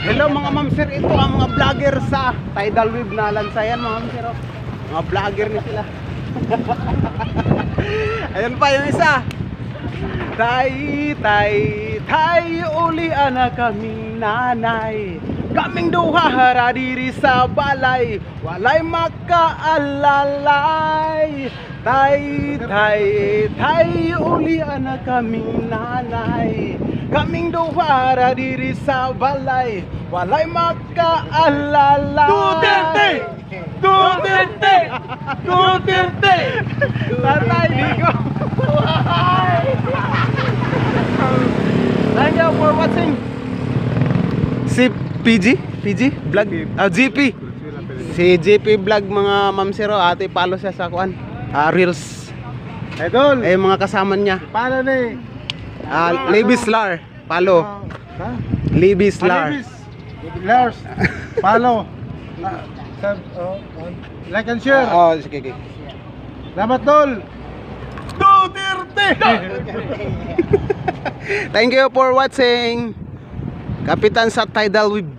Hello mga ma'am sir, ito ang mga vlogger sa Tidal Wave na lansayan mga ma'am sir. Mga vlogger ni sila. Ayun pa yung isa. Tay, uli anak kaming nanay. Kaming duha hara diri sa balay, walay makaalalay. Tay, uli anak kaming nanay. Kaming duha hara diri sa balay, walay makaalalay. Duterte! Tatay, Digo. Thank you for watching. Si PG vlog, GP. Si GP vlog mga ma'am siro, ate follow siya sa kuan. Reels. Idol! Eh mga kasama niya. Paano na eh? Levis Lar, follow. Levis Lar. Lars, follow. Like and share. Oh, sige. Salamat, Dol! Duterte! Thank you for watching. Kapitan sa Tidal Wave.